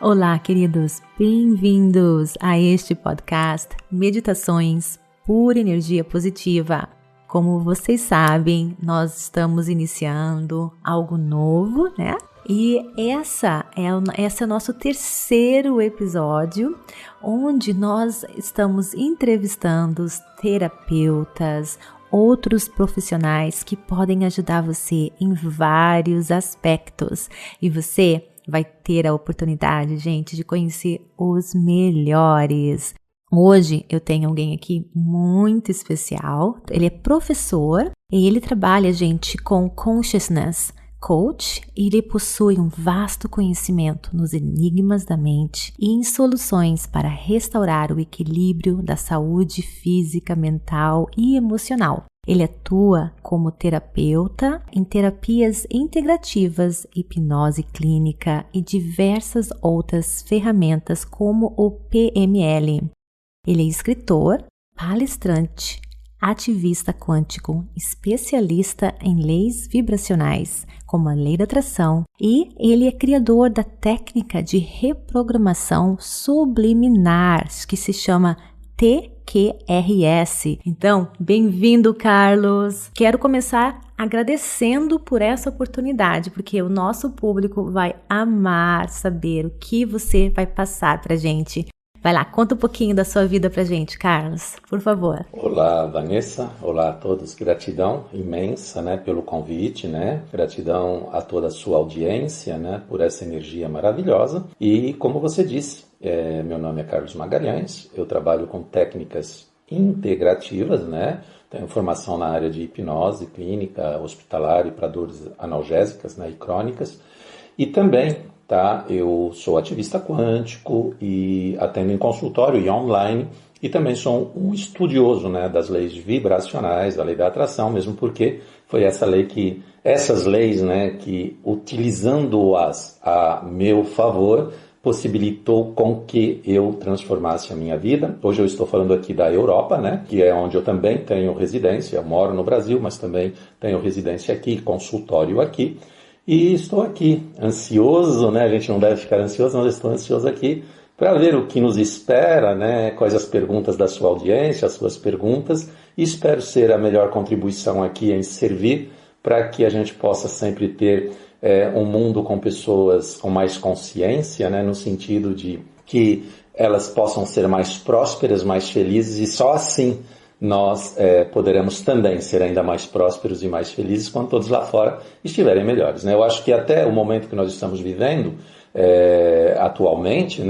Olá, queridos, bem-vindos a este podcast Meditações por Energia Positiva. Como vocês sabem, nós estamos iniciando algo novo, né? E esse é o nosso terceiro episódio, onde nós estamos entrevistando os terapeutas, outros profissionais que podem ajudar você em vários aspectos. E você vai ter a oportunidade, gente, de conhecer os melhores. Hoje eu tenho alguém aqui muito especial. Ele é professor e ele trabalha, gente, com Consciousness Coach, e ele possui um vasto conhecimento nos enigmas da mente e em soluções para restaurar o equilíbrio da saúde física, mental e emocional. Ele atua como terapeuta em terapias integrativas, hipnose clínica e diversas outras ferramentas como o PML. Ele é escritor, palestrante, ativista quântico, especialista em leis vibracionais, como a lei da atração, e ele é criador da técnica de reprogramação subliminar, que se chama TQRS. Então, bem-vindo, Carlos! Quero começar agradecendo por essa oportunidade, porque o nosso público vai amar saber o que você vai passar pra gente. Vai lá, conta um pouquinho da sua vida pra gente, Carlos, por favor. Olá, Vanessa. Olá a todos. Gratidão imensa, pelo convite, Gratidão a toda a sua audiência, por essa energia maravilhosa. E como você disse, meu nome é Carlos Magalhães. Eu trabalho com técnicas integrativas, Tenho formação na área de hipnose clínica, hospitalar e para dores analgésicas, e crônicas. E também eu sou ativista quântico e atendo em consultório e online, e também sou um estudioso das leis vibracionais, da lei da atração, mesmo porque foi essas leis que, utilizando-as a meu favor, possibilitou com que eu transformasse a minha vida. Hoje eu estou falando aqui da Europa, que é onde eu também tenho residência. Eu moro no Brasil, mas também tenho residência aqui, consultório aqui. E estou aqui, ansioso, a gente não deve ficar ansioso, mas estou ansioso aqui para ver o que nos espera, quais as perguntas da sua audiência, as suas perguntas, e espero ser a melhor contribuição aqui em servir para que a gente possa sempre ter um mundo com pessoas com mais consciência, no sentido de que elas possam ser mais prósperas, mais felizes, e só assim nós poderemos também ser ainda mais prósperos e mais felizes quando todos lá fora estiverem melhores. Eu acho que até o momento que nós estamos vivendo atualmente,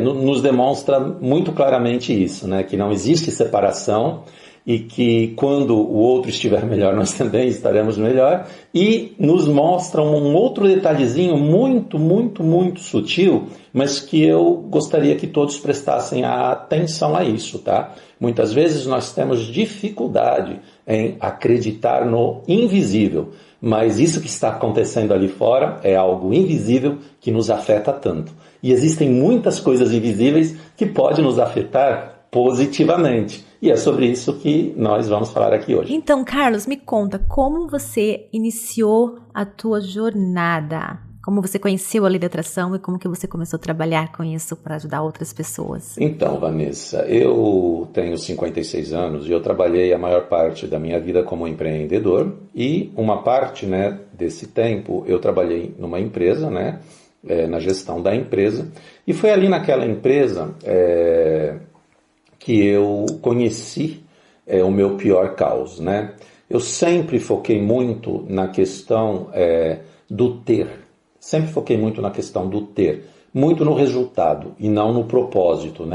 nos demonstra muito claramente isso, que não existe separação e que quando o outro estiver melhor, nós também estaremos melhor, e nos mostra um outro detalhezinho muito, muito, muito sutil, mas que eu gostaria que todos prestassem atenção a isso, tá? Muitas vezes nós temos dificuldade em acreditar no invisível, mas isso que está acontecendo ali fora é algo invisível que nos afeta tanto. E existem muitas coisas invisíveis que podem nos afetar positivamente. E é sobre isso que nós vamos falar aqui hoje. Então, Carlos, me conta, como você iniciou a tua jornada? Como você conheceu a lei da atração e como que você começou a trabalhar com isso para ajudar outras pessoas? Então, Vanessa, eu tenho 56 anos e eu trabalhei a maior parte da minha vida como empreendedor, e uma parte desse tempo eu trabalhei numa empresa, na gestão da empresa, e foi ali naquela empresa que eu conheci o meu pior caos, Eu sempre foquei muito na questão do ter, muito no resultado e não no propósito,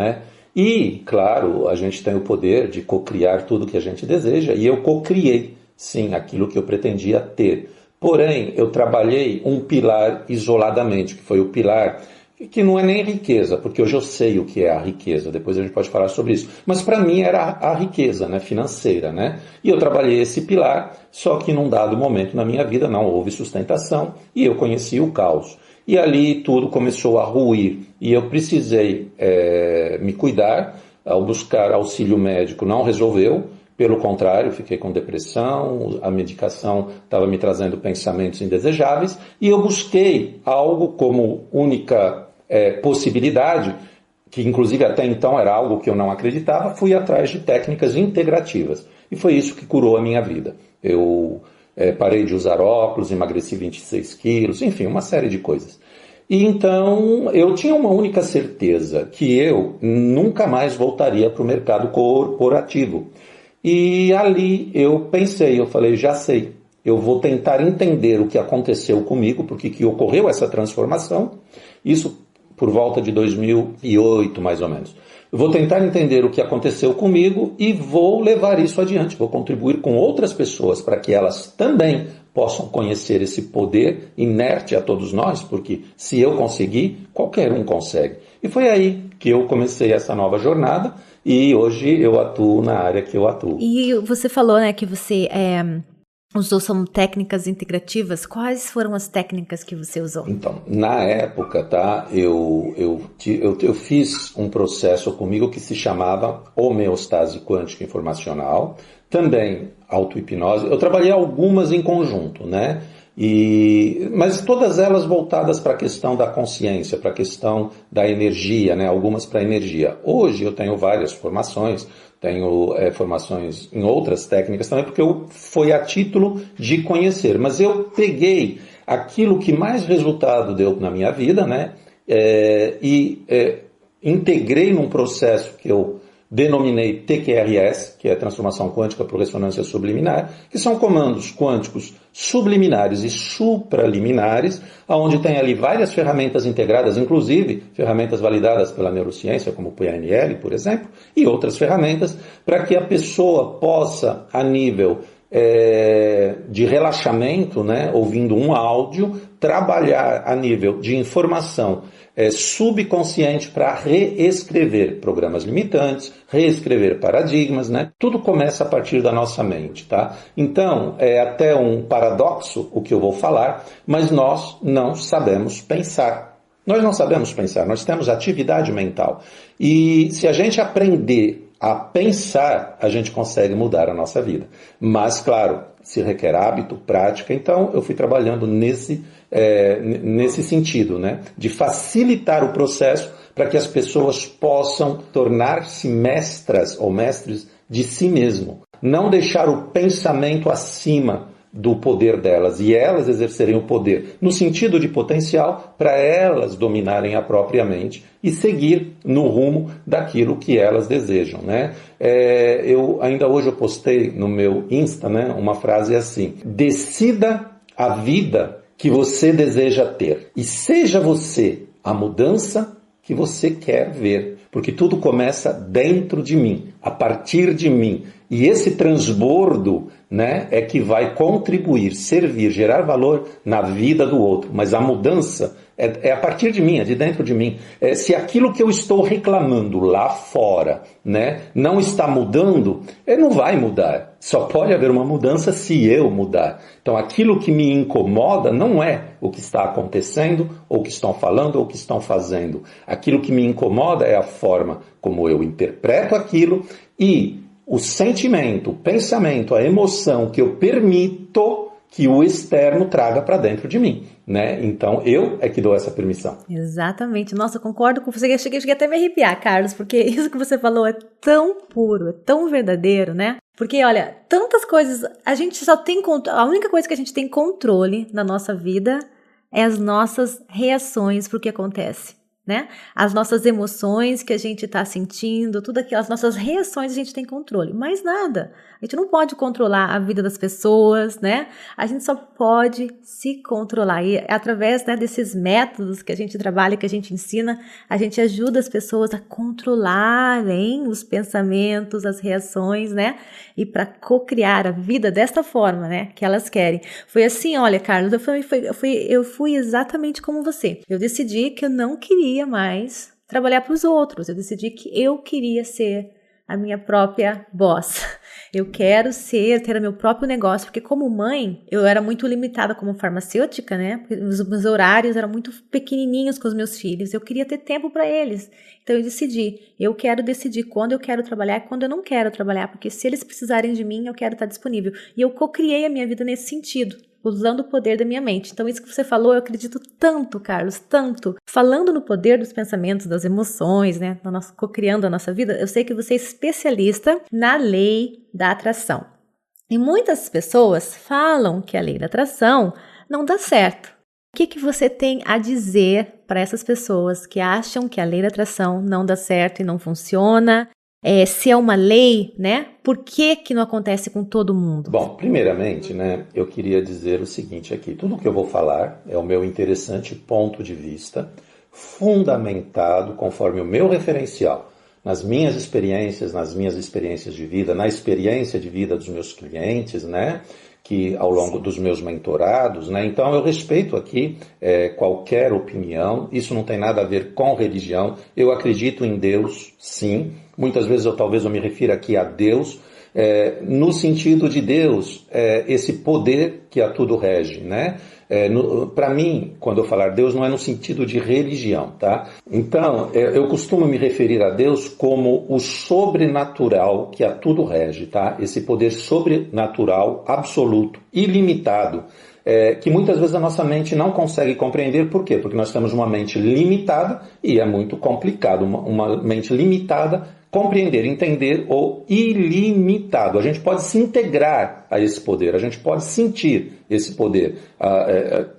E, claro, a gente tem o poder de cocriar tudo que a gente deseja, e eu cocriei, sim, aquilo que eu pretendia ter. Porém, eu trabalhei um pilar isoladamente, que foi o pilar que não é nem riqueza, porque hoje eu sei o que é a riqueza, depois a gente pode falar sobre isso. Mas para mim era a riqueza, financeira, E eu trabalhei esse pilar, só que num dado momento na minha vida não houve sustentação e eu conheci o caos. E ali tudo começou a ruir e eu precisei me cuidar. Ao buscar auxílio médico não resolveu, pelo contrário, fiquei com depressão, a medicação estava me trazendo pensamentos indesejáveis e eu busquei algo como única possibilidade, que inclusive até então era algo que eu não acreditava, fui atrás de técnicas integrativas. E foi isso que curou a minha vida. Eu parei de usar óculos, emagreci 26 quilos, enfim, uma série de coisas. E então eu tinha uma única certeza, que eu nunca mais voltaria para o mercado corporativo. E ali eu pensei, eu falei, já sei, eu vou tentar entender o que aconteceu comigo, porque que ocorreu essa transformação, isso por volta de 2008, mais ou menos. Eu vou tentar entender o que aconteceu comigo e vou levar isso adiante, vou contribuir com outras pessoas para que elas também possam conhecer esse poder inerte a todos nós, porque se eu conseguir, qualquer um consegue. E foi aí que eu comecei essa nova jornada e hoje eu atuo na área que eu atuo. E você falou, né, que você usou são técnicas integrativas. Quais foram as técnicas que você usou? Então, na época, tá, eu fiz um processo comigo que se chamava homeostase quântica informacional, também auto-hipnose. Eu trabalhei algumas em conjunto, né? Mas todas elas voltadas para a questão da consciência, para a questão da energia, né? Algumas para energia. Hoje eu tenho várias formações, tenho formações em outras técnicas também, porque foi a título de conhecer. Mas eu peguei aquilo que mais resultado deu na minha vida, né? Integrei num processo que eu denominei TQRS, que é Transformação Quântica por Ressonância Subliminar, que são comandos quânticos subliminares e supraliminares, onde tem ali várias ferramentas integradas, inclusive ferramentas validadas pela neurociência, como o PNL, por exemplo, e outras ferramentas, para que a pessoa possa, a nível de relaxamento, né, ouvindo um áudio, trabalhar a nível de informação subconsciente para reescrever programas limitantes, reescrever paradigmas, né? Tudo começa a partir da nossa mente, tá? Então, é até um paradoxo o que eu vou falar, mas nós não sabemos pensar. Nós não sabemos pensar, nós temos atividade mental. E se a gente aprender a pensar, a gente consegue mudar a nossa vida. Mas, claro, se requer hábito, prática. Então, eu fui trabalhando nesse sentido, né? De facilitar o processo para que as pessoas possam tornar-se mestras ou mestres de si mesmo. Não deixar o pensamento acima do poder delas e elas exercerem o poder no sentido de potencial para elas dominarem a própria mente e seguir no rumo daquilo que elas desejam, né? Ainda hoje eu postei no meu Insta, né, uma frase assim: decida a vida que você deseja ter e seja você a mudança que você quer ver, porque tudo começa dentro de mim, a partir de mim. E esse transbordo, né, é que vai contribuir, servir, gerar valor na vida do outro. Mas a mudança é a partir de mim, é de dentro de mim. Se aquilo que eu estou reclamando lá fora, né, não está mudando, não vai mudar. Só pode haver uma mudança se eu mudar. Então aquilo que me incomoda não é o que está acontecendo, ou o que estão falando, ou o que estão fazendo. Aquilo que me incomoda é a forma como eu interpreto aquilo e o sentimento, o pensamento, a emoção que eu permito que o externo traga para dentro de mim, né? Então, eu é que dou essa permissão. Exatamente. Nossa, eu concordo com você. Eu cheguei até a me arrepiar, Carlos, porque isso que você falou é tão puro, é tão verdadeiro, né? Porque, olha, tantas coisas, a gente só tem controle, a única coisa que a gente tem controle na nossa vida é as nossas reações para o que acontece, né? As nossas emoções que a gente está sentindo, tudo aquilo, as nossas reações a gente tem controle, mais nada. A gente não pode controlar a vida das pessoas, né? A gente só pode se controlar e através, né, desses métodos que a gente trabalha, que a gente ensina, a gente ajuda as pessoas a controlarem os pensamentos, as reações, né? E para co-criar a vida desta forma, né, que elas querem. Foi assim, olha, Carlos, eu fui exatamente como você. Eu decidi que eu não queria mais trabalhar para os outros. Eu decidi que eu queria ser a minha própria boss. Eu quero ter o meu próprio negócio, porque como mãe, eu era muito limitada como farmacêutica, né? Porque os meus horários eram muito pequenininhos com os meus filhos. Eu queria ter tempo para eles. Então eu decidi, eu quero decidir quando eu quero trabalhar e quando eu não quero trabalhar, porque se eles precisarem de mim, eu quero estar disponível. E eu co-criei a minha vida nesse sentido, usando o poder da minha mente. Então, isso que você falou, eu acredito tanto, Carlos, tanto. Falando no poder dos pensamentos, das emoções, né? Co-criando a nossa vida, eu sei que você é especialista na lei da atração. E muitas pessoas falam que a lei da atração não dá certo. O que você tem a dizer para essas pessoas que acham que a lei da atração não dá certo e não funciona? Se é uma lei, né? Por que não acontece com todo mundo? Bom, primeiramente, né, eu queria dizer o seguinte aqui. Tudo que eu vou falar é o meu interessante ponto de vista, fundamentado conforme o meu referencial, nas minhas experiências de vida, na experiência de vida dos meus clientes, né? Que ao longo dos meus mentorados, né? Então eu respeito aqui qualquer opinião, isso não tem nada a ver com religião, eu acredito em Deus, sim, muitas vezes talvez eu me refira aqui a Deus, no sentido de Deus, esse poder que a tudo rege, né? Para mim, quando eu falar Deus, não é no sentido de religião, tá? Então, eu costumo me referir a Deus como o sobrenatural que a tudo rege, tá? Esse poder sobrenatural, absoluto, ilimitado, que muitas vezes a nossa mente não consegue compreender. Por quê? Porque nós temos uma mente limitada e é muito complicado, uma mente limitada, compreender, entender o ilimitado. A gente pode se integrar a esse poder, a gente pode sentir esse poder,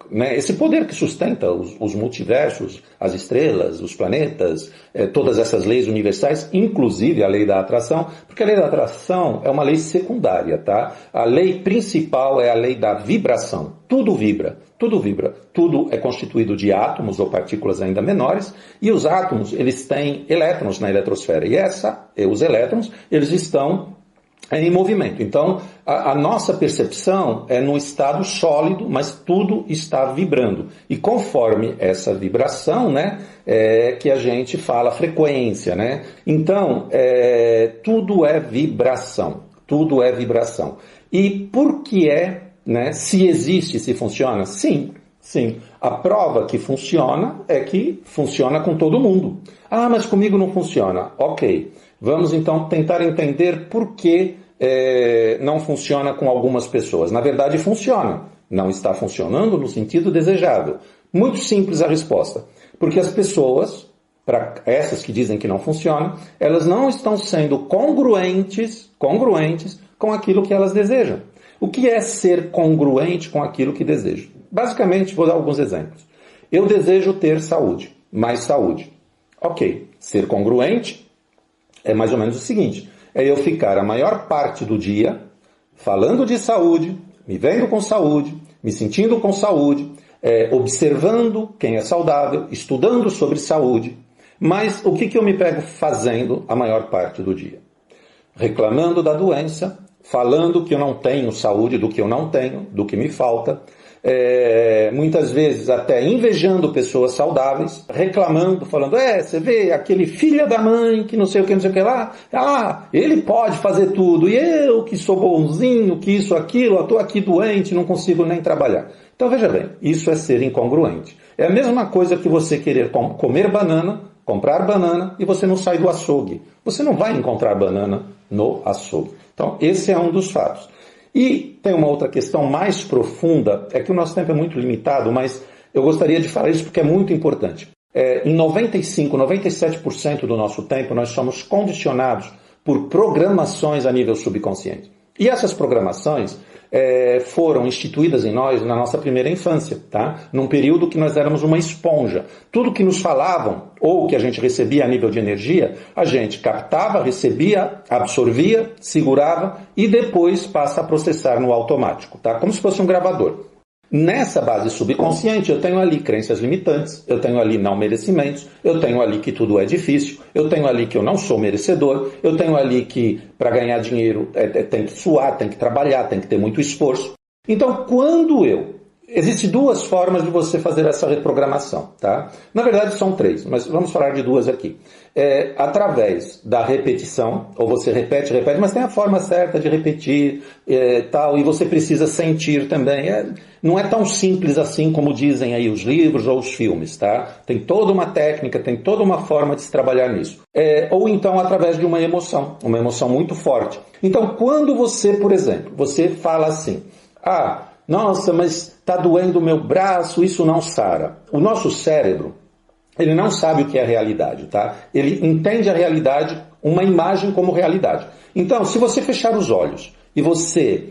né? Esse poder que sustenta os multiversos, as estrelas, os planetas, todas essas leis universais, inclusive a lei da atração, porque a lei da atração é uma lei secundária, tá? A lei principal é a lei da vibração. Tudo vibra, tudo vibra. Tudo é constituído de átomos ou partículas ainda menores, e os átomos, eles têm elétrons na eletrosfera, e os elétrons, eles estão em movimento. Então, a nossa percepção é no estado sólido, mas tudo está vibrando. E conforme essa vibração, né, que a gente fala frequência, né? Então, tudo é vibração. Tudo é vibração. E por que né, se existe, se funciona? Sim. Sim, a prova que funciona é que funciona com todo mundo. Ah, mas comigo não funciona. Ok, vamos então tentar entender por que não funciona com algumas pessoas. Na verdade, funciona. Não está funcionando no sentido desejado. Muito simples a resposta. Porque as pessoas, para essas que dizem que não funciona, elas não estão sendo congruentes com aquilo que elas desejam. O que é ser congruente com aquilo que desejo? Basicamente, vou dar alguns exemplos. Eu desejo ter saúde, mais saúde. Ok, ser congruente é mais ou menos o seguinte, é eu ficar a maior parte do dia falando de saúde, me vendo com saúde, me sentindo com saúde, observando quem é saudável, estudando sobre saúde, mas o que eu me pego fazendo a maior parte do dia? Reclamando da doença, falando que eu não tenho saúde, do que eu não tenho, do que me falta, muitas vezes até invejando pessoas saudáveis, reclamando, falando, você vê aquele filho da mãe que não sei o que lá, ele pode fazer tudo, e eu que sou bonzinho, que isso, aquilo, eu estou aqui doente, não consigo nem trabalhar. Então veja bem, isso é ser incongruente. É a mesma coisa que você querer comer banana, comprar banana, e você não sai do açougue. Você não vai encontrar banana no açougue. Então esse é um dos fatos. E tem uma outra questão mais profunda, é que o nosso tempo é muito limitado, mas eu gostaria de falar isso porque é muito importante. Em 95%, 97% do nosso tempo nós somos condicionados por programações a nível subconsciente. E essas programações foram instituídas em nós na nossa primeira infância, tá? Num período que nós éramos uma esponja. Tudo que nos falavam, ou que a gente recebia a nível de energia, a gente captava, recebia, absorvia, segurava e depois passa a processar no automático, tá? Como se fosse um gravador. Nessa base subconsciente eu tenho ali crenças limitantes, eu tenho ali não merecimentos, eu tenho ali que tudo é difícil, eu tenho ali que eu não sou merecedor, eu tenho ali que para ganhar dinheiro tem que suar, tem que trabalhar, tem que ter muito esforço. Então existem duas formas de você fazer essa reprogramação, tá? Na verdade são três, mas vamos falar de duas aqui. Através da repetição, ou você repete, mas tem a forma certa de repetir, tal, e você precisa sentir também. Não é tão simples assim como dizem aí os livros ou os filmes, tá? Tem toda uma técnica, tem toda uma forma de se trabalhar nisso. Ou então através de uma emoção muito forte. Então quando você, por exemplo, você fala assim, Nossa, mas está doendo o meu braço, isso não sara. O nosso cérebro, ele não sabe o que é realidade, tá? Ele entende a realidade, uma imagem como realidade. Então, se você fechar os olhos e você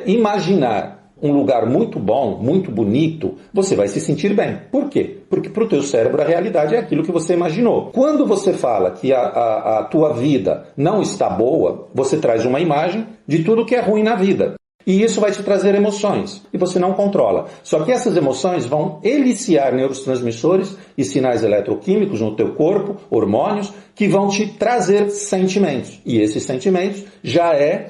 imaginar um lugar muito bom, muito bonito, você vai se sentir bem. Por quê? Porque para o teu cérebro a realidade é aquilo que você imaginou. Quando você fala que a tua vida não está boa, você traz uma imagem de tudo que é ruim na vida. E isso vai te trazer emoções, e você não controla. Só que essas emoções vão eliciar neurotransmissores e sinais eletroquímicos no teu corpo, hormônios, que vão te trazer sentimentos. E esses sentimentos já é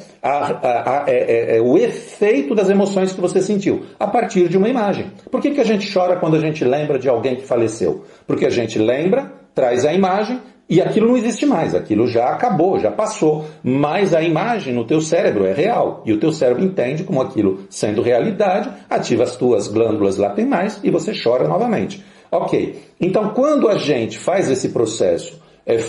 o efeito das emoções que você sentiu, a partir de uma imagem. Por que a gente chora quando a gente lembra de alguém que faleceu? Porque a gente lembra, traz a imagem, e aquilo não existe mais, aquilo já acabou, já passou. Mas a imagem no teu cérebro é real. E o teu cérebro entende como aquilo sendo realidade, ativa as tuas glândulas lacrimal e você chora novamente. Ok, então quando a gente faz esse processo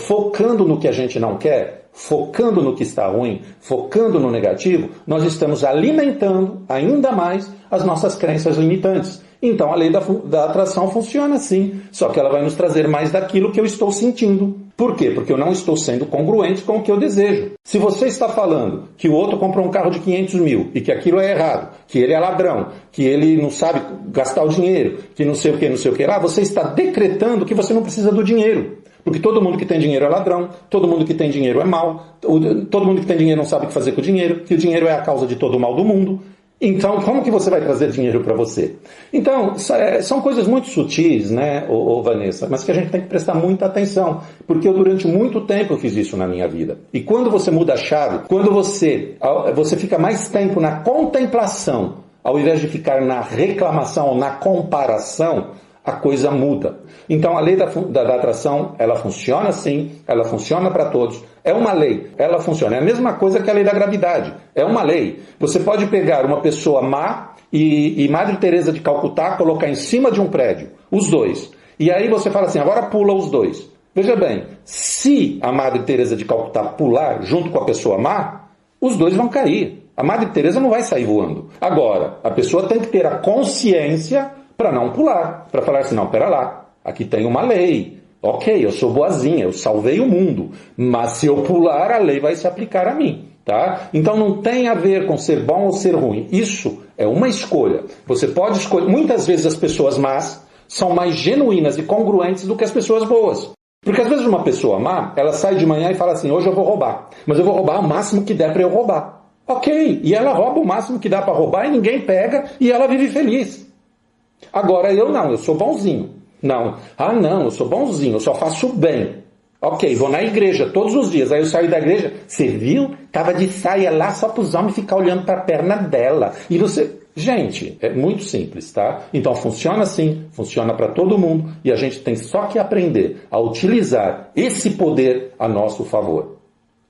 focando no que a gente não quer, focando no que está ruim, focando no negativo, nós estamos alimentando ainda mais as nossas crenças limitantes. Então a lei da atração funciona assim, só que ela vai nos trazer mais daquilo que eu estou sentindo. Por quê? Porque eu não estou sendo congruente com o que eu desejo. Se você está falando que o outro comprou um carro de 500 mil e que aquilo é errado, que ele é ladrão, que ele não sabe gastar o dinheiro, que não sei o que lá, você está decretando que você não precisa do dinheiro. Porque todo mundo que tem dinheiro é ladrão, todo mundo que tem dinheiro é mau, todo mundo que tem dinheiro não sabe o que fazer com o dinheiro, que o dinheiro é a causa de todo o mal do mundo. Então, como que você vai trazer dinheiro para você? Então, são coisas muito sutis, né, Vanessa, mas que a gente tem que prestar muita atenção, porque eu durante muito tempo fiz isso na minha vida. E quando você muda a chave, quando você fica mais tempo na contemplação, ao invés de ficar na reclamação ou na comparação, a coisa muda. Então a lei da atração, ela funciona assim, ela funciona para todos. É uma lei, ela funciona. É a mesma coisa que a lei da gravidade. É uma lei. Você pode pegar uma pessoa má e Madre Teresa de Calcutá colocar em cima de um prédio, os dois. E aí você fala assim, agora pula os dois. Veja bem, se a Madre Teresa de Calcutá pular junto com a pessoa má, os dois vão cair. A Madre Teresa não vai sair voando. Agora, a pessoa tem que ter a consciência para não pular, para falar assim, não, pera lá, aqui tem uma lei, ok, eu sou boazinha, eu salvei o mundo, mas se eu pular, a lei vai se aplicar a mim, tá? Então não tem a ver com ser bom ou ser ruim, isso é uma escolha. Você pode escolher, muitas vezes as pessoas más são mais genuínas e congruentes do que as pessoas boas. Porque às vezes uma pessoa má, ela sai de manhã e fala assim, hoje eu vou roubar, mas eu vou roubar o máximo que der para eu roubar. Ok, e ela rouba o máximo que dá para roubar e ninguém pega e ela vive feliz. Agora eu não, eu sou bonzinho. Não, eu sou bonzinho, eu só faço bem. Ok, vou na igreja todos os dias, aí eu saio da igreja, você viu? Tava de saia lá só para os homens ficar olhando para a perna dela. E você... Gente, é muito simples, tá? Então funciona assim, funciona para todo mundo e a gente tem só que aprender a utilizar esse poder a nosso favor.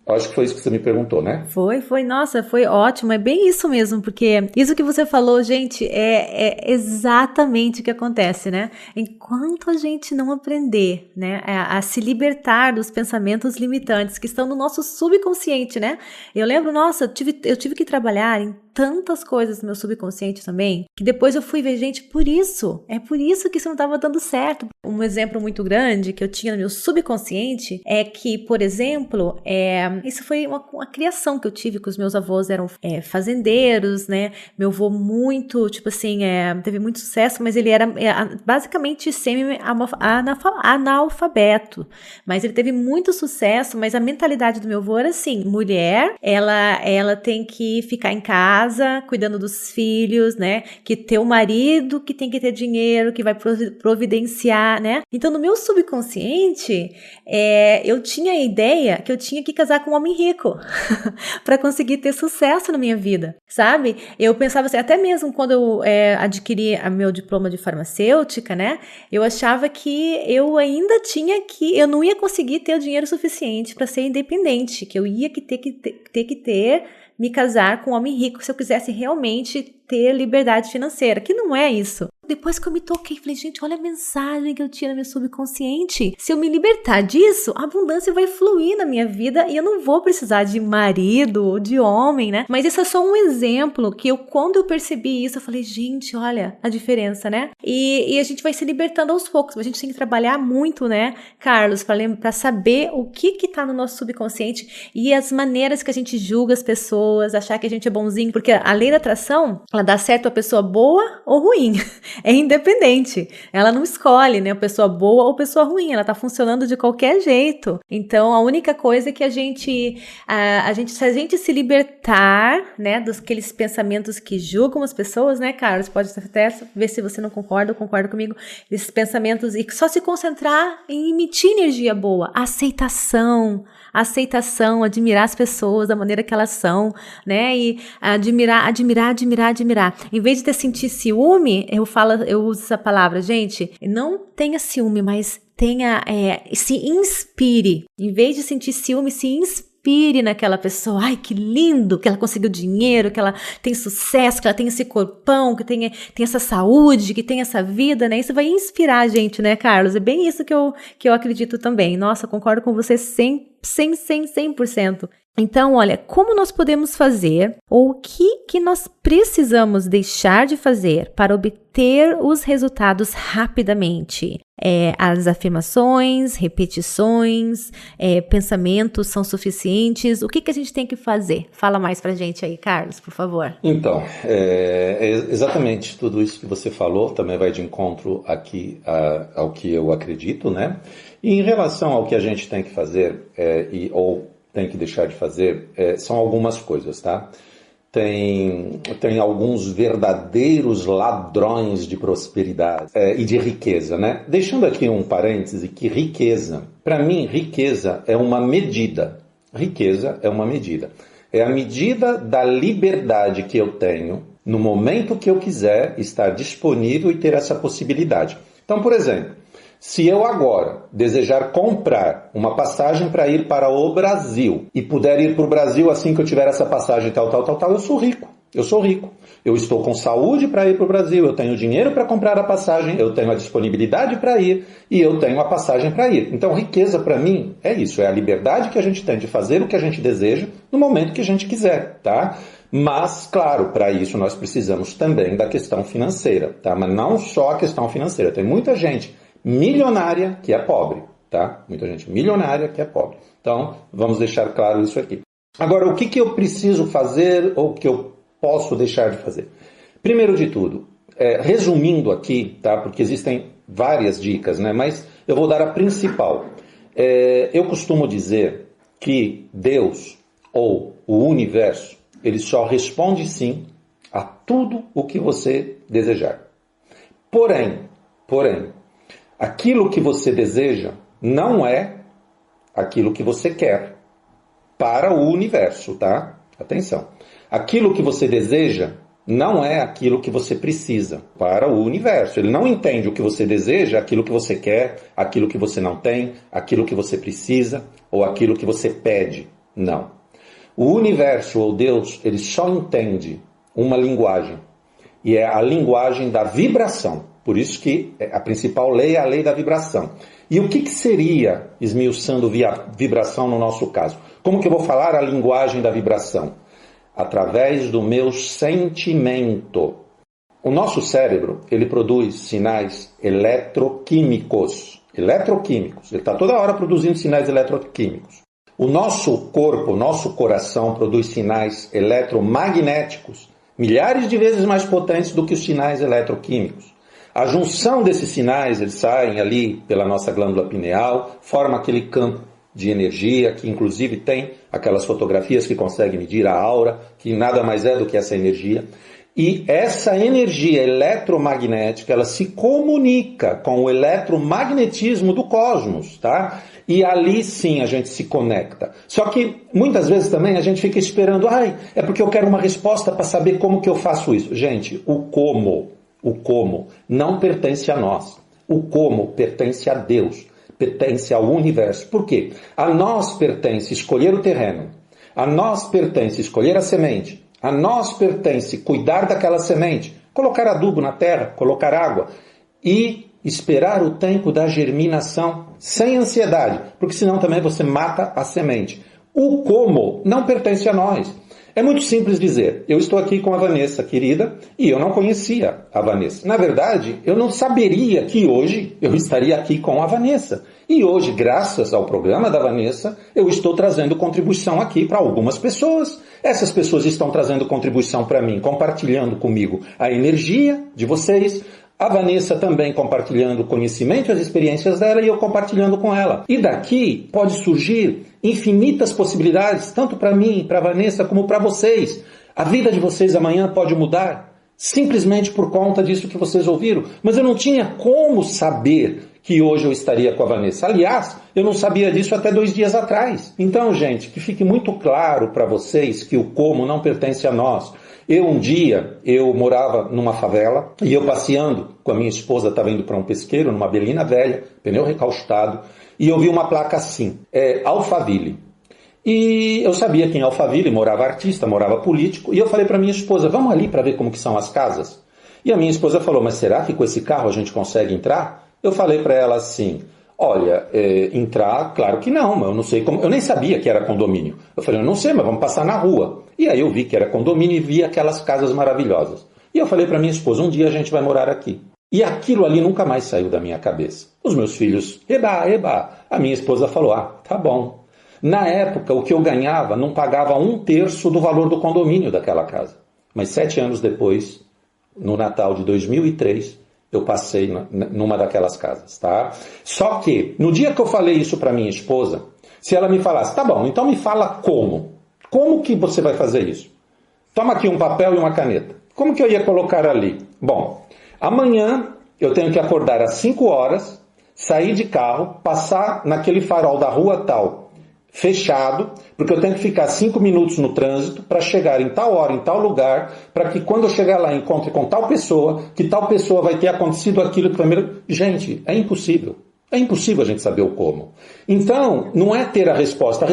Acho que foi isso que você me perguntou, né? Foi, nossa, foi ótimo, é bem isso mesmo, porque isso que você falou, gente, é exatamente o que acontece, né? Enquanto a gente não aprender, né, a se libertar dos pensamentos limitantes que estão no nosso subconsciente, né? Eu lembro, nossa, eu tive que trabalhar em tantas coisas no meu subconsciente também, que depois eu fui ver, gente, é por isso que isso não estava dando certo. Um exemplo muito grande que eu tinha no meu subconsciente é que, por exemplo, isso foi uma criação que eu tive, que os meus avós eram fazendeiros, né? Meu avô muito, tipo assim, teve muito sucesso, mas ele era basicamente semi-analfabeto. Mas ele teve muito sucesso, mas a mentalidade do meu avô era assim, mulher, ela tem que ficar em casa, cuidando dos filhos, né? Que ter o marido que tem que ter dinheiro, que vai providenciar, né? Então, no meu subconsciente, eu tinha a ideia que eu tinha que casar com um homem rico para conseguir ter sucesso na minha vida, sabe? Eu pensava assim, até mesmo quando eu adquiri meu diploma de farmacêutica, né? Eu achava que eu ainda eu não ia conseguir ter o dinheiro suficiente para ser independente, que eu ia ter que me casar com um homem rico se eu quisesse realmente ter liberdade financeira, que não é isso. Depois que eu me toquei, falei, gente, olha a mensagem que eu tinha no meu subconsciente. Se eu me libertar disso, a abundância vai fluir na minha vida e eu não vou precisar de marido ou de homem, né? Mas isso é só um exemplo que quando eu percebi isso, eu falei, gente, olha a diferença, né? E a gente vai se libertando aos poucos. A gente tem que trabalhar muito, né, Carlos, para saber o que tá no nosso subconsciente e as maneiras que a gente julga as pessoas, achar que a gente é bonzinho. Porque a lei da atração, ela dá certo a pessoa boa ou ruim. É independente. Ela não escolhe, né, pessoa boa ou pessoa ruim. Ela tá funcionando de qualquer jeito. Então, a única coisa é que se a gente se libertar, né, dos aqueles pensamentos que julgam as pessoas, né, Carlos? Pode até ver se você não concorda ou concorda comigo. Esses pensamentos e só se concentrar em emitir energia boa. Aceitação, admirar as pessoas da maneira que elas são, né? E admirar. Em vez de sentir ciúme, eu uso essa palavra, gente, não tenha ciúme, mas se inspire. Em vez de sentir ciúme, se inspire naquela pessoa. Ai, que lindo que ela conseguiu dinheiro, que ela tem sucesso, que ela tem esse corpão, que tem essa saúde, que tem essa vida, né? Isso vai inspirar a gente, né, Carlos? É bem isso que eu acredito também. Nossa, concordo com você 100%. Então, olha, como nós podemos fazer ou o que nós precisamos deixar de fazer para obter os resultados rapidamente? As afirmações, repetições, pensamentos são suficientes? O que a gente tem que fazer? Fala mais pra gente aí, Carlos, por favor. Então, exatamente tudo isso que você falou também vai de encontro aqui ao que eu acredito, né? E em relação ao que a gente tem que fazer ou tem que deixar de fazer, são algumas coisas, tá? Tem alguns verdadeiros ladrões de prosperidade e de riqueza, né? Deixando aqui um parêntese que riqueza, para mim, riqueza é uma medida. Riqueza é uma medida. É a medida da liberdade que eu tenho no momento que eu quiser estar disponível e ter essa possibilidade. Então, por exemplo, se eu agora desejar comprar uma passagem para ir para o Brasil e puder ir para o Brasil assim que eu tiver essa passagem tal, eu sou rico. Eu estou com saúde para ir para o Brasil, eu tenho dinheiro para comprar a passagem, eu tenho a disponibilidade para ir e eu tenho a passagem para ir. Então, riqueza para mim é isso, é a liberdade que a gente tem de fazer o que a gente deseja no momento que a gente quiser, tá? Mas, claro, para isso nós precisamos também da questão financeira, tá? Mas não só a questão financeira, tem muita gente milionária que é pobre, tá? Muita gente milionária que é pobre. Então, vamos deixar claro isso aqui. Agora, o que eu preciso fazer ou o que eu posso deixar de fazer? Primeiro de tudo, resumindo aqui, tá? Porque existem várias dicas, né? Mas eu vou dar a principal. Eu costumo dizer que Deus ou o universo, ele só responde sim a tudo o que você desejar. Porém, aquilo que você deseja não é aquilo que você quer para o universo, tá? Atenção. Aquilo que você deseja não é aquilo que você precisa para o universo. Ele não entende o que você deseja, aquilo que você quer, aquilo que você não tem, aquilo que você precisa ou aquilo que você pede. Não. O universo ou Deus, ele só entende uma linguagem. E é a linguagem da vibração. Por isso que a principal lei é a lei da vibração. E o que seria, esmiuçando vibração no nosso caso? Como que eu vou falar a linguagem da vibração? Através do meu sentimento. O nosso cérebro, ele produz sinais eletroquímicos. Ele está toda hora produzindo sinais eletroquímicos. O nosso corpo, o nosso coração produz sinais eletromagnéticos, milhares de vezes mais potentes do que os sinais eletroquímicos. A junção desses sinais, eles saem ali pela nossa glândula pineal, forma aquele campo de energia, que inclusive tem aquelas fotografias que conseguem medir a aura, que nada mais é do que essa energia. E essa energia eletromagnética, ela se comunica com o eletromagnetismo do cosmos, tá? E ali sim a gente se conecta. Só que muitas vezes também a gente fica esperando, é porque eu quero uma resposta para saber como que eu faço isso. Gente, o como não pertence a nós. O como pertence a Deus, pertence ao universo. Por quê? A nós pertence escolher o terreno, a nós pertence escolher a semente, a nós pertence cuidar daquela semente, Colocar adubo na terra, colocar água e esperar o tempo da germinação sem ansiedade, porque senão também você mata a semente. O como não pertence a nós. É muito simples dizer, eu estou aqui com a Vanessa, querida, e eu não conhecia a Vanessa. Na verdade, eu não saberia que hoje eu estaria aqui com a Vanessa. E hoje, graças ao programa da Vanessa, eu estou trazendo contribuição aqui para algumas pessoas. Essas pessoas estão trazendo contribuição para mim, compartilhando comigo a energia de vocês. A Vanessa também compartilhando o conhecimento e as experiências dela e eu compartilhando com ela. E daqui pode surgir infinitas possibilidades, tanto para mim, para a Vanessa, como para vocês. A vida de vocês amanhã pode mudar, simplesmente por conta disso que vocês ouviram. Mas eu não tinha como saber que hoje eu estaria com a Vanessa. Aliás, eu não sabia disso até 2 dias atrás. Então, gente, que fique muito claro para vocês que o como não pertence a nós. Um dia, eu morava numa favela e eu passeando com a minha esposa, estava indo para um pesqueiro, numa Belina velha, pneu recalchutado, e eu vi uma placa assim, Alphaville. E eu sabia que em Alphaville morava artista, morava político, e eu falei para minha esposa, vamos ali para ver como que são as casas? E a minha esposa falou, mas será que com esse carro a gente consegue entrar? Eu falei para ela assim, olha, entrar, claro que não, eu não sei como, eu nem sabia que era condomínio. Eu falei, eu não sei, mas vamos passar na rua. E aí eu vi que era condomínio e vi aquelas casas maravilhosas. E eu falei para minha esposa, um dia a gente vai morar aqui. E aquilo ali nunca mais saiu da minha cabeça. Os meus filhos, eba, eba. A minha esposa falou, tá bom. Na época, o que eu ganhava não pagava 1/3 do valor do condomínio daquela casa. Mas 7 anos depois, no Natal de 2003, eu passei numa daquelas casas, tá? Só que, no dia que eu falei isso para minha esposa, se ela me falasse, tá bom, então me fala como. Como que você vai fazer isso? Toma aqui um papel e uma caneta. Como que eu ia colocar ali? Bom, amanhã eu tenho que acordar às 5 horas, sair de carro, passar naquele farol da rua tal, fechado, porque eu tenho que ficar 5 minutos no trânsito para chegar em tal hora, em tal lugar, para que quando eu chegar lá encontre com tal pessoa, que tal pessoa vai ter acontecido aquilo primeiro. Gente, é impossível. É impossível a gente saber o como. Então, não é ter a resposta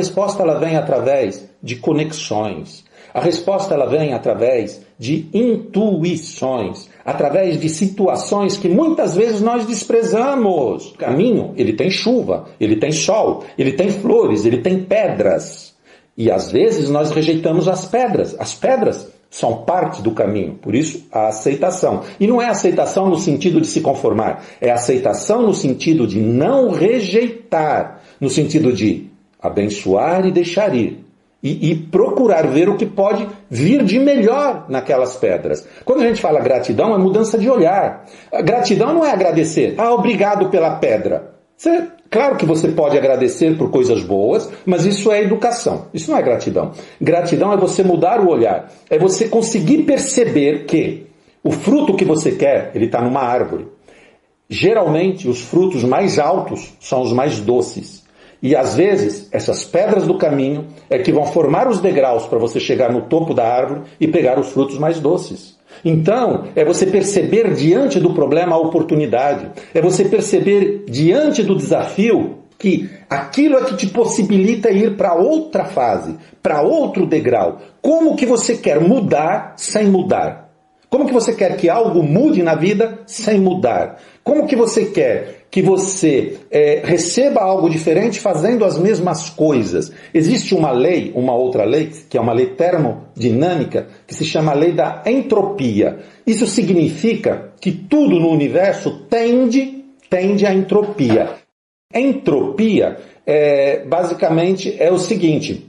ela vem através de conexões. A resposta ela vem através de intuições, através de situações que muitas vezes nós desprezamos. O caminho, ele tem chuva, ele tem sol, ele tem flores, ele tem pedras. E às vezes nós rejeitamos as pedras. As pedras são parte do caminho, por isso a aceitação. E não é aceitação no sentido de se conformar, é aceitação no sentido de não rejeitar, no sentido de abençoar e deixar ir. E procurar ver o que pode vir de melhor naquelas pedras. Quando a gente fala gratidão, é mudança de olhar. A gratidão não é agradecer. Obrigado pela pedra. Claro que você pode agradecer por coisas boas, mas isso é educação. Isso não é gratidão. Gratidão é você mudar o olhar. É você conseguir perceber que o fruto que você quer, ele está numa árvore. Geralmente, os frutos mais altos são os mais doces. E às vezes, essas pedras do caminho é que vão formar os degraus para você chegar no topo da árvore e pegar os frutos mais doces. Então, é você perceber diante do problema a oportunidade. É você perceber diante do desafio que aquilo é que te possibilita ir para outra fase, para outro degrau. Como que você quer mudar sem mudar? Como que você quer que algo mude na vida sem mudar? Como que você quer que você receba algo diferente fazendo as mesmas coisas? Existe uma lei, uma outra lei, que é uma lei termodinâmica, que se chama a lei da entropia. Isso significa que tudo no universo tende à entropia. Entropia, basicamente, é o seguinte,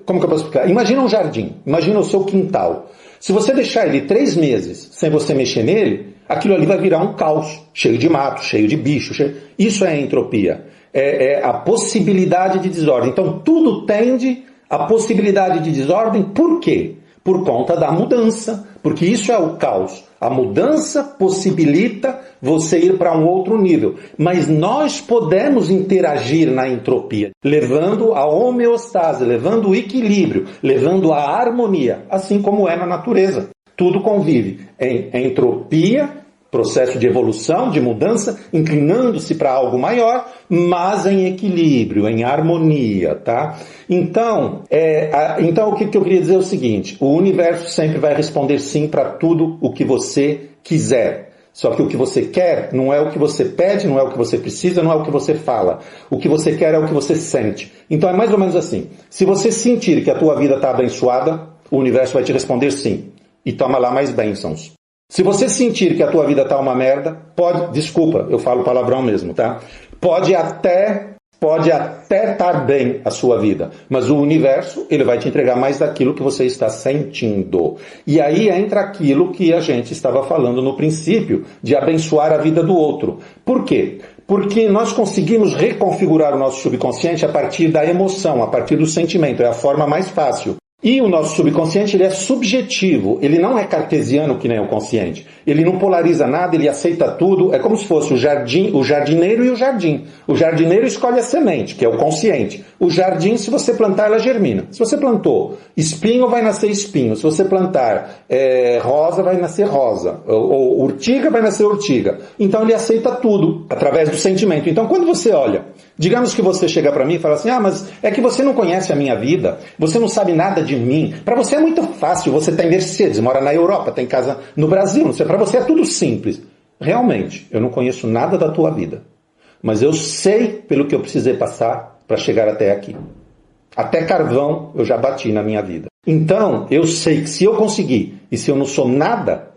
como que eu posso explicar? Imagina um jardim, imagina o seu quintal. Se você deixar ele 3 meses sem você mexer nele, aquilo ali vai virar um caos, cheio de mato, cheio de bicho. Isso é entropia. É a possibilidade de desordem. Então, tudo tende à possibilidade de desordem. Por quê? Por conta da mudança. Porque isso é o caos. A mudança possibilita você ir para um outro nível. Mas nós podemos interagir na entropia, levando a homeostase, levando o equilíbrio, levando a harmonia, assim como é na natureza. Tudo convive em entropia, processo de evolução, de mudança, inclinando-se para algo maior, mas em equilíbrio, em harmonia, tá? Então o que eu queria dizer é o seguinte, o universo sempre vai responder sim para tudo o que você quiser. Só que o que você quer não é o que você pede, não é o que você precisa, não é o que você fala. O que você quer é o que você sente. Então é mais ou menos assim. Se você sentir que a tua vida está abençoada, o universo vai te responder sim. E toma lá mais bênçãos. Se você sentir que a tua vida está uma merda, desculpa, eu falo palavrão mesmo, tá? Pode até estar bem a sua vida, mas o universo ele vai te entregar mais daquilo que você está sentindo. E aí entra aquilo que a gente estava falando no princípio, de abençoar a vida do outro. Por quê? Porque nós conseguimos reconfigurar o nosso subconsciente a partir da emoção, a partir do sentimento. É a forma mais fácil. E o nosso subconsciente ele é subjetivo, ele não é cartesiano que nem o consciente. Ele não polariza nada, ele aceita tudo, é como se fosse o jardineiro e o jardim. O jardineiro escolhe a semente, que é o consciente. O jardim, se você plantar, ela germina. Se você plantou espinho, vai nascer espinho. Se você plantar rosa, vai nascer rosa. Ou urtiga, vai nascer urtiga. Então ele aceita tudo, através do sentimento. Então quando você olha, digamos que você chega para mim e fala assim, mas é que você não conhece a minha vida, você não sabe nada de mim. Para você é muito fácil, você tem Mercedes, mora na Europa, tem casa no Brasil, para você é tudo simples. Realmente, eu não conheço nada da tua vida, mas eu sei pelo que eu precisei passar para chegar até aqui. Até carvão eu já bati na minha vida. Então, eu sei que se eu conseguir, e se eu não sou nada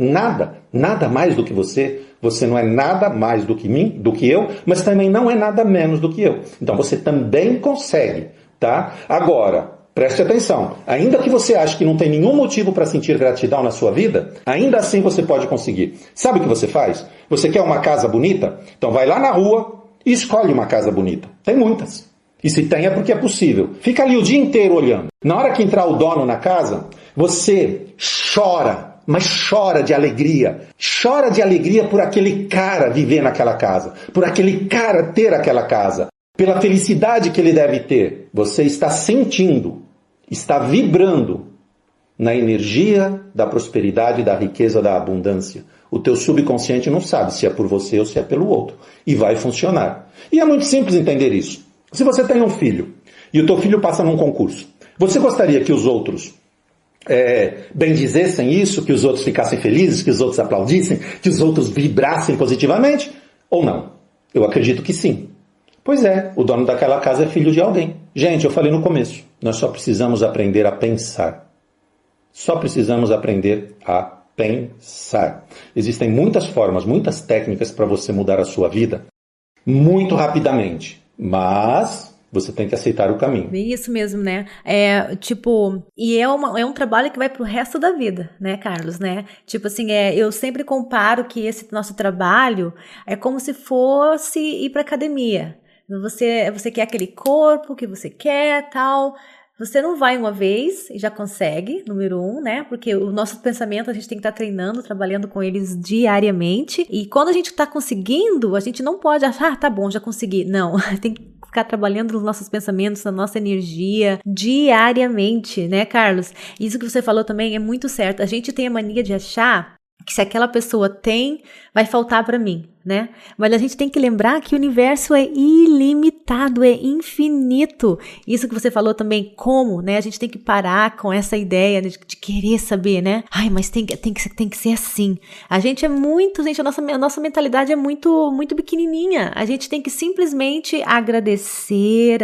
mais do que você não é nada mais do que mim, do que eu, mas também não é nada menos do que eu. Então você também consegue, tá? Agora, preste atenção, ainda que você ache que não tem nenhum motivo para sentir gratidão na sua vida, ainda assim você pode conseguir. Sabe o que você faz? Você quer uma casa bonita? Então vai lá na rua e escolhe uma casa bonita. Tem muitas. E se tem é porque é possível. Fica ali o dia inteiro olhando. Na hora que entrar o dono na casa, você chora, mas chora de alegria. Chora de alegria por aquele cara viver naquela casa, por aquele cara ter aquela casa, pela felicidade que ele deve ter. Você está sentindo, está vibrando na energia da prosperidade, da riqueza, da abundância. O teu subconsciente não sabe se é por você ou se é pelo outro. E vai funcionar. E é muito simples entender isso. Se você tem um filho e o teu filho passa num concurso, você gostaria que os outros bendizessem isso, que os outros ficassem felizes, que os outros aplaudissem, que os outros vibrassem positivamente? Ou não? Eu acredito que sim. Pois é, o dono daquela casa é filho de alguém. Gente, eu falei no começo, nós só precisamos aprender a pensar. Só precisamos aprender a pensar. Existem muitas formas, muitas técnicas para você mudar a sua vida muito rapidamente. Mas você tem que aceitar o caminho. Isso mesmo, né? E é um trabalho que vai pro resto da vida, né, Carlos, né? Tipo assim, eu sempre comparo que esse nosso trabalho é como se fosse ir pra academia. Você quer aquele corpo que você quer, tal. Você não vai uma vez e já consegue, número 1, né? Porque o nosso pensamento a gente tem que estar treinando, trabalhando com eles diariamente. E quando a gente está conseguindo, a gente não pode achar, tá bom, já consegui. Não, tem que ficar trabalhando nos nossos pensamentos, na nossa energia, diariamente, né, Carlos? Isso que você falou também é muito certo. A gente tem a mania de achar que se aquela pessoa tem, vai faltar para mim, né? Mas a gente tem que lembrar que o universo é ilimitado, é infinito. Isso que você falou também, como, né? A gente tem que parar com essa ideia de querer saber, né? Ai, mas tem que ser assim. A nossa mentalidade é muito, muito pequenininha. A gente tem que simplesmente agradecer,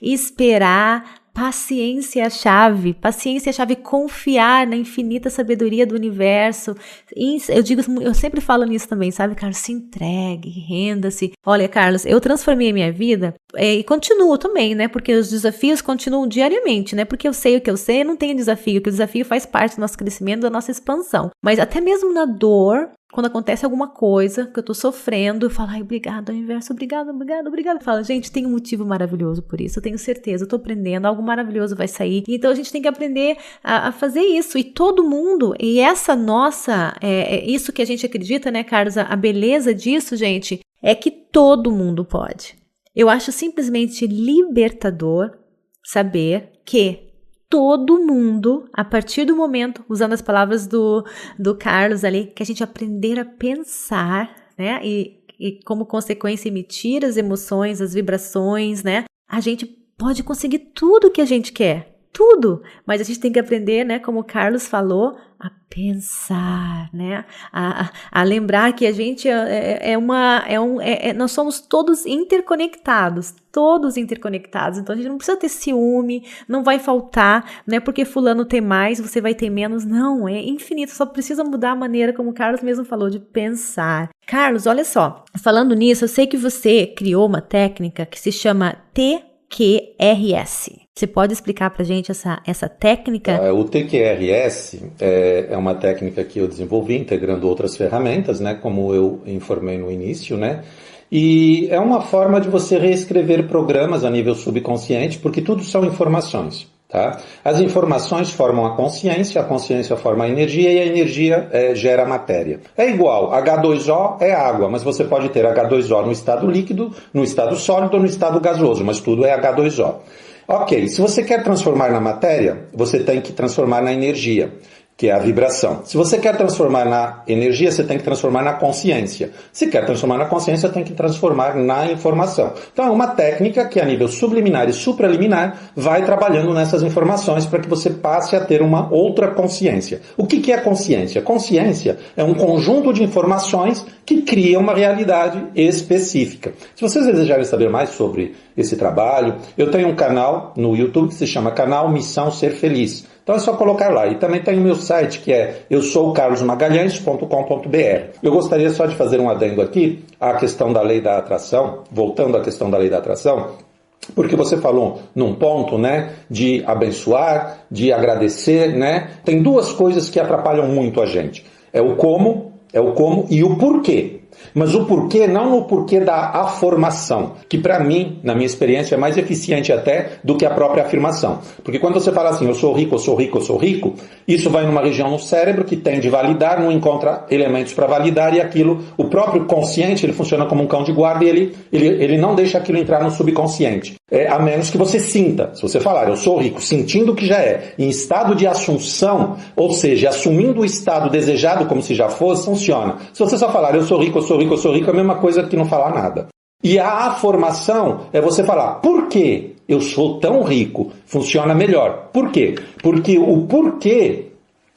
esperar. Paciência é a chave, confiar na infinita sabedoria do universo. Eu sempre falo nisso também, sabe, Carlos? Se entregue, renda-se. Olha, Carlos, eu transformei a minha vida e continuo também, né? Porque os desafios continuam diariamente, né? Porque eu sei o que eu sei, não tenho desafio, que o desafio faz parte do nosso crescimento, da nossa expansão. Mas até mesmo na dor, quando acontece alguma coisa que eu tô sofrendo, eu falo, ai, obrigado, universo, obrigado. Eu falo, gente, tem um motivo maravilhoso por isso, eu tenho certeza, eu tô aprendendo, algo maravilhoso vai sair. Então a gente tem que aprender a fazer isso. E todo mundo, e essa nossa, isso que a gente acredita, né, Carlos, a beleza disso, gente, é que todo mundo pode. Eu acho simplesmente libertador saber que todo mundo, a partir do momento, usando as palavras do Carlos ali, que a gente aprender a pensar, né? E como consequência emitir as emoções, as vibrações, né? A gente pode conseguir tudo que a gente quer. Tudo, mas a gente tem que aprender, né, como o Carlos falou, a pensar, né, a lembrar que a gente nós somos todos interconectados, então a gente não precisa ter ciúme, não vai faltar, não é porque fulano tem mais, você vai ter menos, não, é infinito, só precisa mudar a maneira, como o Carlos mesmo falou, de pensar. Carlos, olha só, falando nisso, eu sei que você criou uma técnica que se chama TQRS. Você pode explicar pra gente essa técnica? O TQRS é uma técnica que eu desenvolvi integrando outras ferramentas, né, como eu informei no início, né? E é uma forma de você reescrever programas a nível subconsciente, porque tudo são informações. Tá? As informações formam a consciência forma a energia e a energia gera matéria. É igual, H2O é água, mas você pode ter H2O no estado líquido, no estado sólido ou no estado gasoso, mas tudo é H2O. Ok, se você quer transformar na matéria, você tem que transformar na energia, que é a vibração. Se você quer transformar na energia, você tem que transformar na consciência. Se quer transformar na consciência, tem que transformar na informação. Então é uma técnica que a nível subliminar e supraliminar vai trabalhando nessas informações para que você passe a ter uma outra consciência. O que é consciência? Consciência é um conjunto de informações que cria uma realidade específica. Se vocês desejarem saber mais sobre esse trabalho, eu tenho um canal no YouTube que se chama Canal Missão Ser Feliz. Então é só colocar lá. E também tem o meu site, que é eusoucarlosmagalhães.com.br. Eu gostaria só de fazer um adendo aqui à questão da lei da atração, voltando à questão da lei da atração, porque você falou num ponto, né, de abençoar, de agradecer, né? Tem duas coisas que atrapalham muito a gente. É o como e o porquê. Mas o porquê, não no porquê da afirmação, que para mim, na minha experiência, é mais eficiente até do que a própria afirmação. Porque quando você fala assim, eu sou rico, eu sou rico, eu sou rico, isso vai numa região no cérebro que tende a validar, não encontra elementos para validar e aquilo, o próprio consciente, ele funciona como um cão de guarda e ele não deixa aquilo entrar no subconsciente. A menos que você sinta. Se você falar, eu sou rico, sentindo que já é, em estado de assunção, ou seja, assumindo o estado desejado como se já fosse, funciona. Se você só falar, eu sou rico, eu sou rico, eu sou rico, é a mesma coisa que não falar nada. E a afirmação é você falar, por que eu sou tão rico? Funciona melhor. Por quê? Porque o porquê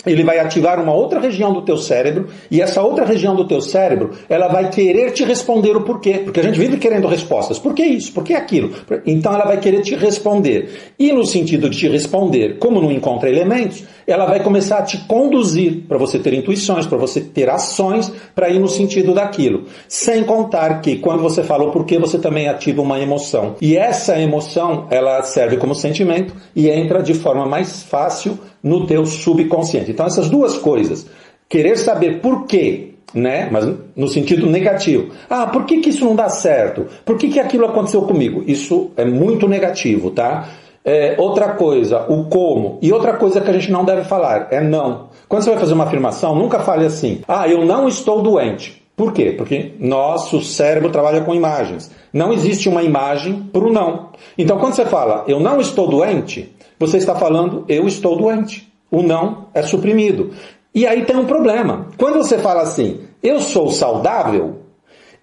ele vai ativar uma outra região do teu cérebro, e essa outra região do teu cérebro, ela vai querer te responder o porquê, porque a gente vive querendo respostas, por que isso, por que aquilo? Então ela vai querer te responder, e no sentido de te responder, como não encontra elementos, ela vai começar a te conduzir, para você ter intuições, para você ter ações, para ir no sentido daquilo, sem contar que quando você fala o porquê, você também ativa uma emoção, e essa emoção, ela serve como sentimento, e entra de forma mais fácil no teu subconsciente. Então essas duas coisas, querer saber por quê, né? Mas no sentido negativo. Por que isso não dá certo? Por que aquilo aconteceu comigo? Isso é muito negativo, tá? Outra coisa, o como. E outra coisa que a gente não deve falar é não. Quando você vai fazer uma afirmação, nunca fale assim, eu não estou doente. Por quê? Porque nosso cérebro trabalha com imagens. Não existe uma imagem para o não. Então quando você fala, eu não estou doente, você está falando, eu estou doente. O não é suprimido. E aí tem um problema. Quando você fala assim, eu sou saudável,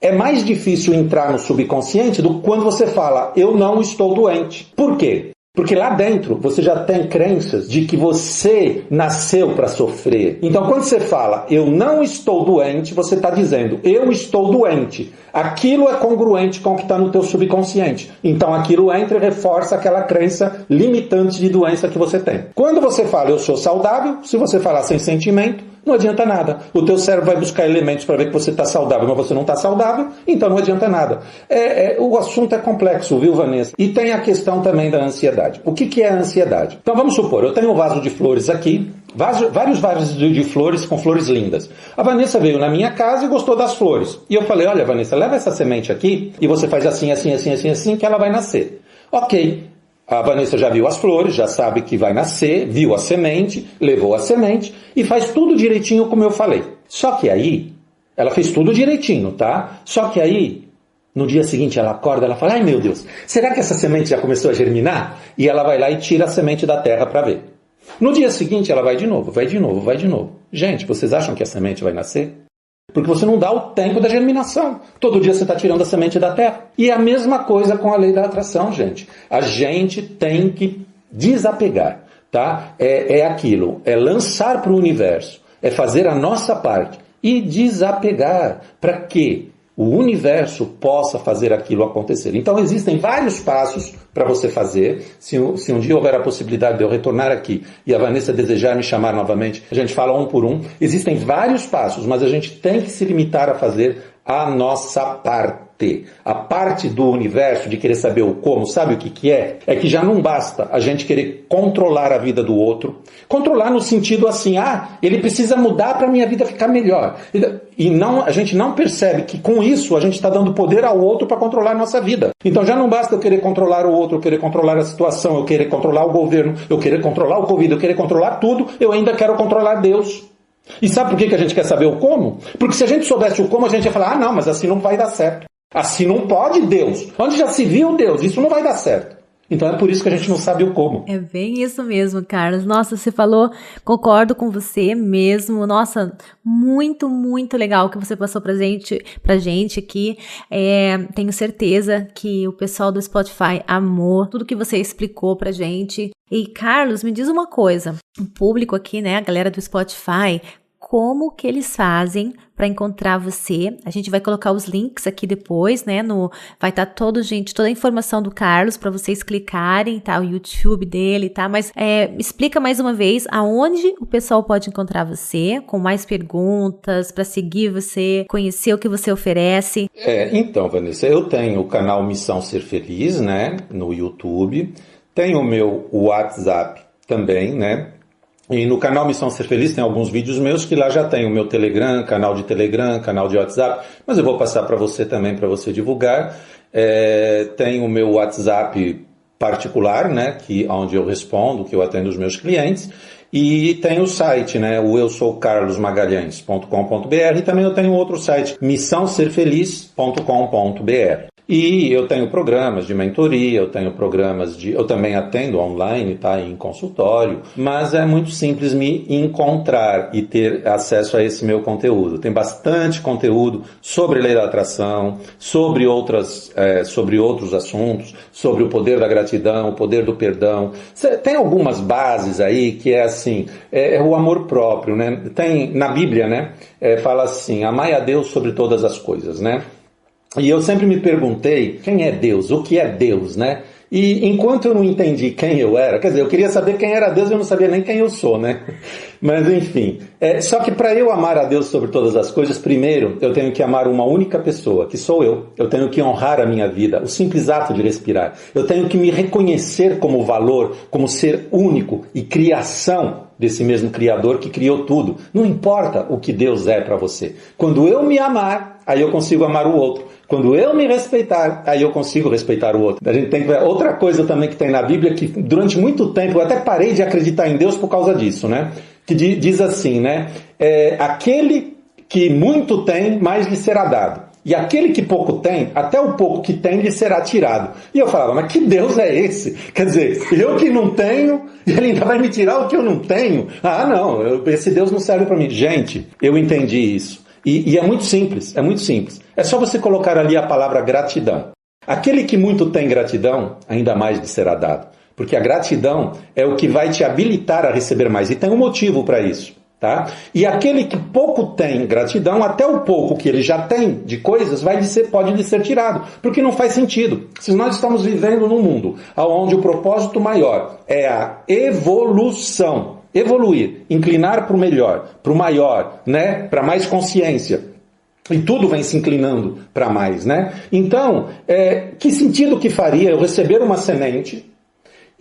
é mais difícil entrar no subconsciente do que quando você fala, eu não estou doente. Por quê? Porque lá dentro você já tem crenças de que você nasceu para sofrer. Então quando você fala, eu não estou doente, você está dizendo, eu estou doente. Aquilo é congruente com o que está no teu subconsciente. Então aquilo entra e reforça aquela crença limitante de doença que você tem. Quando você fala, eu sou saudável, se você falar sem sentimento, não adianta nada. O teu cérebro vai buscar elementos para ver que você está saudável, mas você não está saudável, então não adianta nada. O assunto é complexo, viu, Vanessa? E tem a questão também da ansiedade. O que é a ansiedade? Então vamos supor, eu tenho um vaso de flores aqui, vários vasos de flores com flores lindas. A Vanessa veio na minha casa e gostou das flores. E eu falei, olha, Vanessa, leva essa semente aqui e você faz assim, assim, assim, assim, assim, que ela vai nascer. Ok. A Vanessa já viu as flores, já sabe que vai nascer, viu a semente, levou a semente e faz tudo direitinho como eu falei. Só que aí, ela fez tudo direitinho, tá? Só que aí, No dia seguinte ela acorda, ela fala, ai meu Deus, será que essa semente já começou a germinar? E ela vai lá e tira a semente da terra para ver. No dia seguinte ela vai de novo, vai de novo, vai de novo. Gente, vocês acham que a semente vai nascer? Porque você não dá o tempo da germinação. Todo dia você está tirando a semente da terra. E é a mesma coisa com a lei da atração, gente. A gente tem que desapegar, tá? É aquilo, é lançar para o universo, é fazer a nossa parte e desapegar para que o universo possa fazer aquilo acontecer. Então existem vários passos para você fazer. Se um dia houver a possibilidade de eu retornar aqui e a Vanessa desejar me chamar novamente, a gente fala um por um. Existem vários passos, mas a gente tem que se limitar a fazer a nossa parte. A parte do universo de querer saber o como, sabe o que é? É que já não basta a gente querer controlar a vida do outro. Controlar no sentido assim, ele precisa mudar para a minha vida ficar melhor. E não, a gente não percebe que com isso a gente está dando poder ao outro para controlar a nossa vida. Então já não basta eu querer controlar o outro, eu querer controlar a situação, eu querer controlar o governo, eu querer controlar o Covid, eu querer controlar tudo, eu ainda quero controlar Deus. E sabe por que a gente quer saber o como? Porque se a gente soubesse o como, a gente ia falar, não, mas assim não vai dar certo. Assim não pode Deus. Onde já se viu Deus? Isso não vai dar certo. Então é por isso que a gente não sabe o como. É bem isso mesmo, Carlos. Nossa, você falou, concordo com você mesmo. Nossa, muito, muito legal que você passou pra gente aqui. Tenho certeza que o pessoal do Spotify amou tudo que você explicou pra gente. E, Carlos, me diz uma coisa. O público aqui, né, a galera do Spotify, como que eles fazem para encontrar você? A gente vai colocar os links aqui depois, né? Vai estar toda a informação do Carlos para vocês clicarem, tá? O YouTube dele, tá? Mas explica mais uma vez aonde o pessoal pode encontrar você, com mais perguntas, para seguir você, conhecer o que você oferece. Então, Vanessa, eu tenho o canal Missão Ser Feliz, né? No YouTube. Tenho o meu WhatsApp também, né? E no canal Missão Ser Feliz tem alguns vídeos meus que lá já tem o meu Telegram, canal de WhatsApp, mas eu vou passar para você também, para você divulgar. Tem o meu WhatsApp particular, né, onde eu respondo, que eu atendo os meus clientes, e tem o site, né, o eusoucarlosmagalhães.com.br, e também eu tenho outro site, missãoserfeliz.com.br. E eu tenho programas de mentoria, eu também atendo online, tá, em consultório, mas é muito simples me encontrar e ter acesso a esse meu conteúdo. Tem bastante conteúdo sobre lei da atração, sobre outros assuntos, sobre o poder da gratidão, o poder do perdão. Tem algumas bases aí que é assim, é o amor próprio, né? Tem na Bíblia, né? Fala assim, amai a Deus sobre todas as coisas, né? E eu sempre me perguntei, quem é Deus? O que é Deus, né? E enquanto eu não entendi quem eu era, quer dizer, eu queria saber quem era Deus e eu não sabia nem quem eu sou, né? Mas enfim, só que para eu amar a Deus sobre todas as coisas, primeiro eu tenho que amar uma única pessoa, que sou eu. Eu tenho que honrar a minha vida, o simples ato de respirar. Eu tenho que me reconhecer como valor, como ser único e criação desse mesmo Criador que criou tudo. Não importa o que Deus é para você. Quando eu me amar, aí eu consigo amar o outro. Quando eu me respeitar, aí eu consigo respeitar o outro. A gente tem que ver outra coisa também que tem na Bíblia, que durante muito tempo eu até parei de acreditar em Deus por causa disso, né? Que diz assim, né? Aquele que muito tem, mais lhe será dado. E aquele que pouco tem, até o pouco que tem lhe será tirado. E eu falava, mas que Deus é esse? Quer dizer, eu que não tenho, e ele ainda vai me tirar o que eu não tenho? Ah, não, esse Deus não serve para mim. Gente, eu entendi isso. E é muito simples, é muito simples. É só você colocar ali a palavra gratidão. Aquele que muito tem gratidão, ainda mais lhe será dado. Porque a gratidão é o que vai te habilitar a receber mais. E tem um motivo para isso. Tá? E aquele que pouco tem gratidão, até o pouco que ele já tem de coisas, pode lhe ser tirado. Porque não faz sentido. Se nós estamos vivendo num mundo onde o propósito maior é a evolução, evoluir, inclinar para o melhor, para o maior, né? Para mais consciência. E tudo vem se inclinando para mais, né? Então, que sentido que faria eu receber uma semente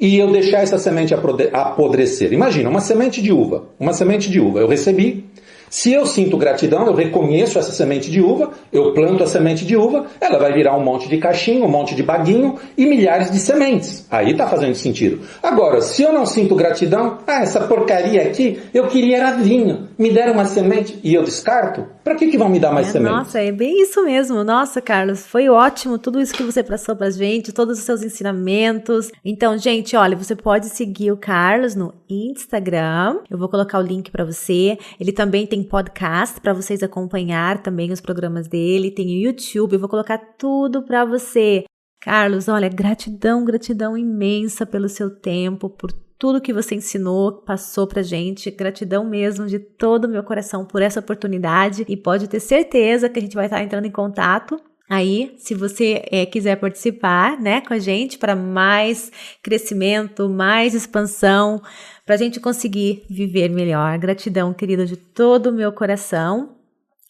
e eu deixar essa semente apodrecer? Imagina, uma semente de uva. Eu recebi, Se eu sinto gratidão, eu reconheço essa semente de uva, eu planto a semente de uva, ela vai virar um monte de caixinho, um monte de baguinho e milhares de sementes. Aí tá fazendo sentido. Agora, se eu não sinto gratidão, essa porcaria aqui, eu queria era vinho, me deram uma semente e eu descarto, para que vão me dar mais sementes? Nossa, é bem isso mesmo. Nossa, Carlos, foi ótimo tudo isso que você passou pra gente, todos os seus ensinamentos. Então, gente, olha, você pode seguir o Carlos no Instagram. Eu vou colocar o link para você. Ele também tem podcast para vocês acompanhar também os programas dele. Tem o YouTube, eu vou colocar tudo para você. Carlos, olha, gratidão imensa pelo seu tempo, por tudo que você ensinou, passou pra gente. Gratidão mesmo de todo o meu coração por essa oportunidade. E pode ter certeza que a gente vai estar entrando em contato aí, se você quiser participar, né, com a gente para mais crescimento, mais expansão, para a gente conseguir viver melhor. Gratidão, querida, de todo o meu coração.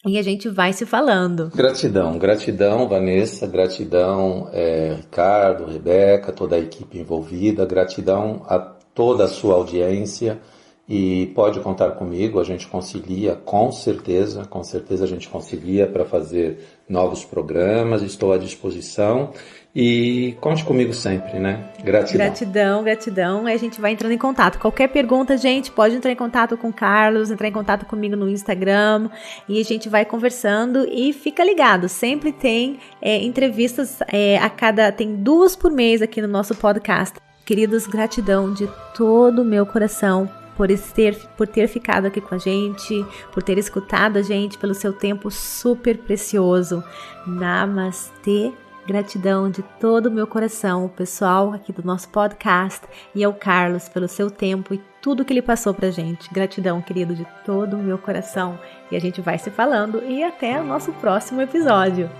E a gente vai se falando. Gratidão, Vanessa, gratidão, Ricardo, Rebeca, toda a equipe envolvida, gratidão a toda a sua audiência. E pode contar comigo, a gente concilia, com certeza a gente concilia para fazer novos programas, estou à disposição e conte comigo sempre, né? Gratidão. A gente vai entrando em contato. Qualquer pergunta, gente, pode entrar em contato com o Carlos, entrar em contato comigo no Instagram e a gente vai conversando e fica ligado, sempre tem entrevistas tem 2 por mês aqui no nosso podcast. Queridos, gratidão de todo o meu coração por ter ficado aqui com a gente, por ter escutado a gente, pelo seu tempo super precioso. Namastê, gratidão de todo o meu coração, o pessoal aqui do nosso podcast e ao Carlos pelo seu tempo e tudo que ele passou pra gente. Gratidão, querido, de todo o meu coração. E a gente vai se falando e até o nosso próximo episódio.